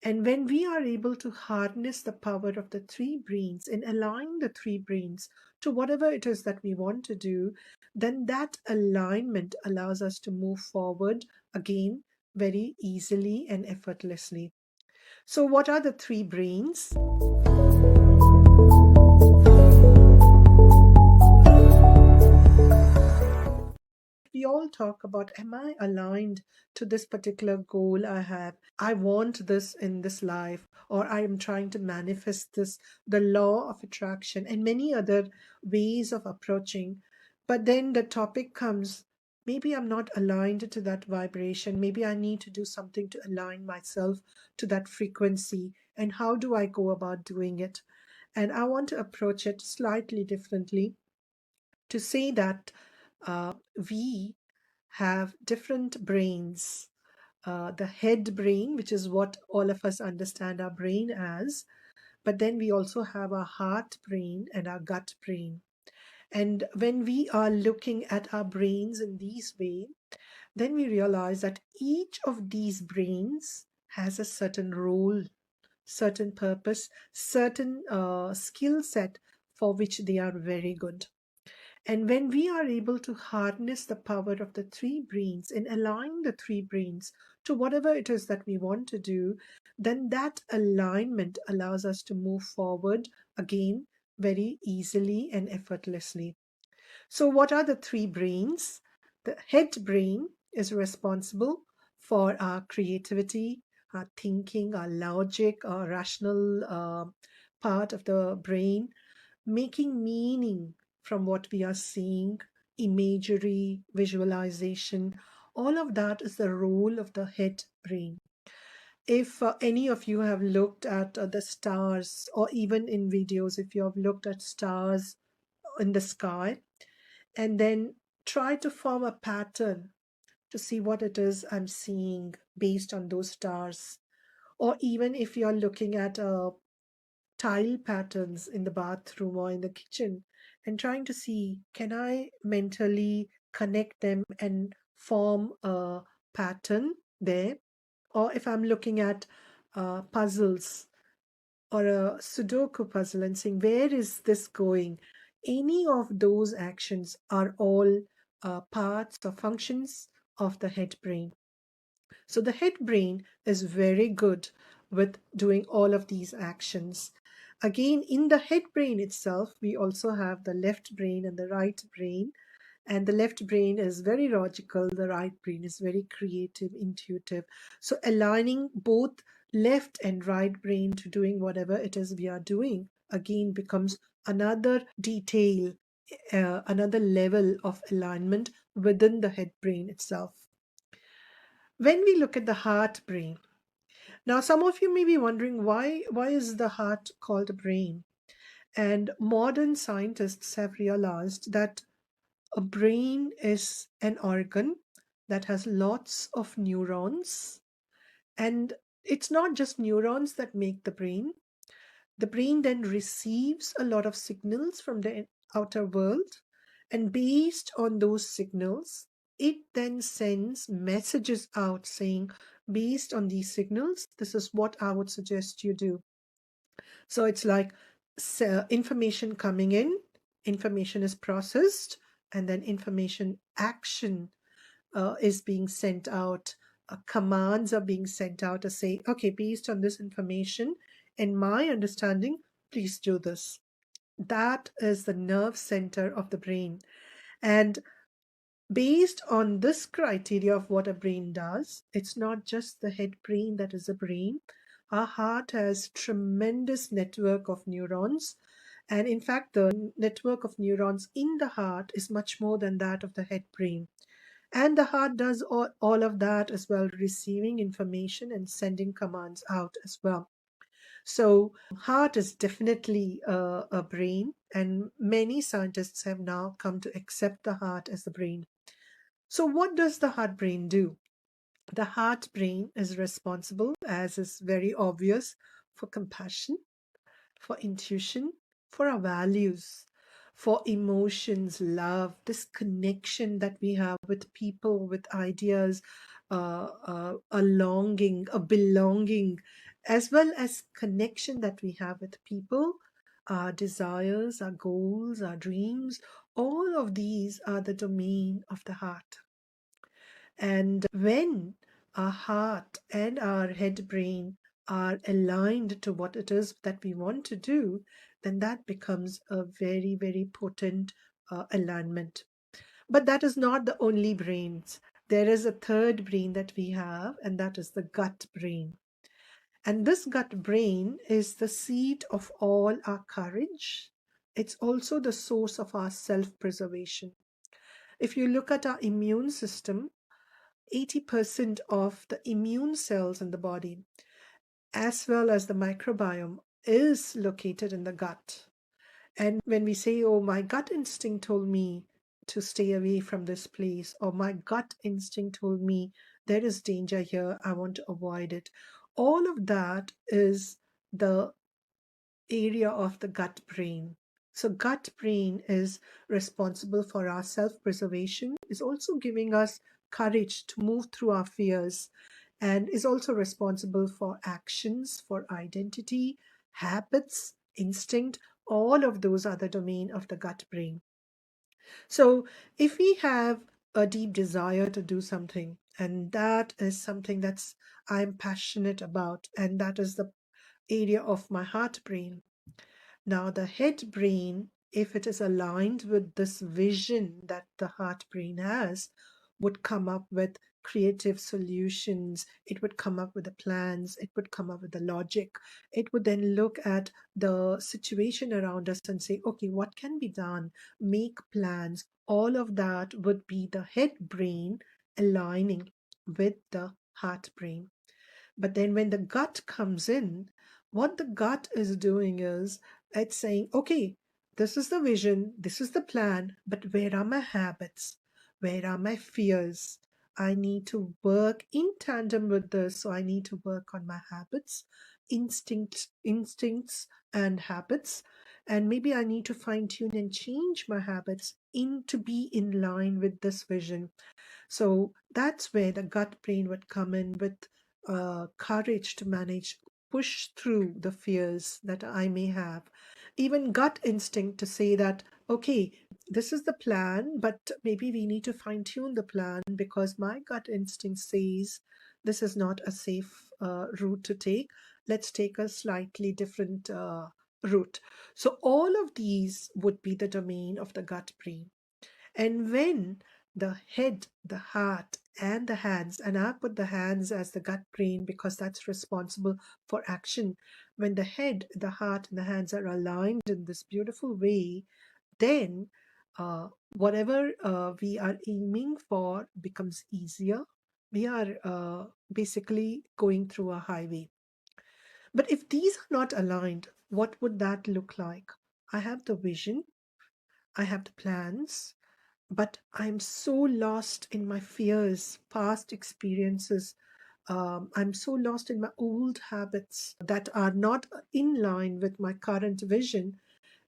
And when we are able to harness the power of the three brains and align the three brains to whatever it is that we want to do, then that alignment allows us to move forward again very easily and effortlessly. So, what are the three brains? We all talk about, am I aligned to this particular goal I have? I want this in this life, or I am trying to manifest this, the law of attraction, and many other ways of approaching. But then the topic comes, maybe I'm not aligned to that vibration. Maybe I need to do something to align myself to that frequency. And how do I go about doing it? And I want to approach it slightly differently, to say that we have different brains. The head brain, which is what all of us understand our brain as, but then we also have our heart brain and our gut brain. And when we are looking at our brains in these way, then we realize that each of these brains has a certain role, certain purpose, certain skill set for which they are very good. And when we are able to harness the power of the three brains and align the three brains to whatever it is that we want to do, then that alignment allows us to move forward again very easily and effortlessly. So, what are the three brains? The head brain is responsible for our creativity, our thinking, our logic, our rational part of the brain, making meaning from what we are seeing, imagery, visualization. All of that is the role of the head brain. If any of you have looked at the stars, or even in videos, if you have looked at stars in the sky, and then try to form a pattern to see what it is I'm seeing based on those stars. Or even if you're looking at tile patterns in the bathroom or in the kitchen and trying to see, can I mentally connect them and form a pattern there? Or if I'm looking at puzzles or a Sudoku puzzle and saying, where is this going? Any of those actions are all parts or functions of the head brain. So the head brain is very good with doing all of these actions. Again, in the head brain itself, we also have the left brain and the right brain. And the left brain is very logical, the right brain is very creative, intuitive. So aligning both left and right brain to doing whatever it is we are doing again becomes another detail, another level of alignment within the head brain itself. When we look at the heart brain, now some of you may be wondering, why is the heart called a brain? And modern scientists have realized that a brain is an organ that has lots of neurons, and it's not just neurons that make the brain. The brain then receives a lot of signals from the outer world, and based on those signals, it then sends messages out saying, based on these signals, this is what I would suggest you do. So it's like information coming in, information is processed, and then information action is being sent out. Commands are being sent out to say, okay, based on this information and my understanding, please do this. That is the nerve center of the brain. And based on this criteria of what a brain does, it's not just the head brain that is a brain. Our heart has tremendous network of neurons. And in fact, the network of neurons in the heart is much more than that of the head brain. And the heart does all of that as well, receiving information and sending commands out as well. So, heart is definitely a brain, and many scientists have now come to accept the heart as the brain. So, what does the heart brain do? The heart brain is responsible, as is very obvious, for compassion, for intuition, for our values, for emotions, love, this connection that we have with people, with ideas, a longing, a belonging. as well as connection that we have with people, our desires, our goals, our dreams. All of these are the domain of the heart. And when our heart and our head brain are aligned to what it is that we want to do, then that becomes a very, very potent alignment. But that is not the only brains. There is a third brain that we have, and that is the gut brain. And this gut brain is the seat of all our courage. It's also the source of our self preservation. If you look at our immune system, 80% of the immune cells in the body, as well as the microbiome, is located in the gut. And when we say, oh, my gut instinct told me to stay away from this place, or my gut instinct told me there is danger here, I want to avoid it, all of that is the area of the gut brain. So, gut brain is responsible for our self preservation, is also giving us courage to move through our fears, and is also responsible for actions, for identity, habits, instinct. All of those are the domain of the gut brain. So, if we have a deep desire to do something, and that is something that's I'm passionate about, and that is the area of my heart brain. Now, the head brain, if it is aligned with this vision that the heart brain has, would come up with creative solutions. It would come up with the plans. It would come up with the logic. It would then look at the situation around us and say, okay, what can be done? Make plans. All of that would be the head brain aligning with the heart brain. But then when the gut comes in, what the gut is doing is it's saying, okay, this is the vision, this is the plan, but where are my habits? Where are my fears? I need to work in tandem with this. So I need to work on my habits, instincts and habits. And maybe I need to fine tune and change my habits in to be in line with this vision. So that's where the gut brain would come in with courage to manage, push through the fears that I may have. Even gut instinct to say that, okay, this is the plan, but maybe we need to fine tune the plan because my gut instinct says this is not a safe route to take. Let's take a slightly different route. So, all of these would be the domain of the gut brain. And when the head, the heart, and the hands, and I put the hands as the gut brain because that's responsible for action. When the head, the heart, and the hands are aligned in this beautiful way, then whatever we are aiming for becomes easier. We are basically going through a highway. But if these are not aligned, what would that look like? I have the vision, I have the plans, but I'm so lost in my fears, past experiences. I'm so lost in my old habits that are not in line with my current vision.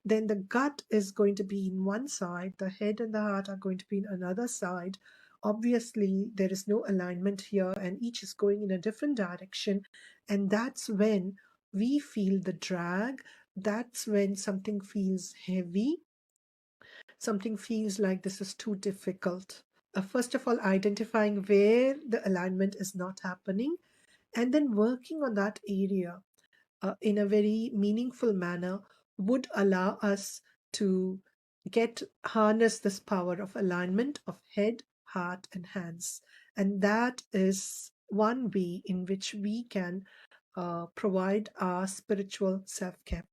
Then the gut is going to be in one side, the head and the heart are going to be in another side. Obviously, there is no alignment here, and each is going in a different direction. And that's when we feel the drag. That's when something feels heavy, something feels like this is too difficult. First of all, identifying where the alignment is not happening and then working on that area in a very meaningful manner would allow us to get harness this power of alignment of head, heart, and hands. And that is one way in which we can provide our spiritual self care.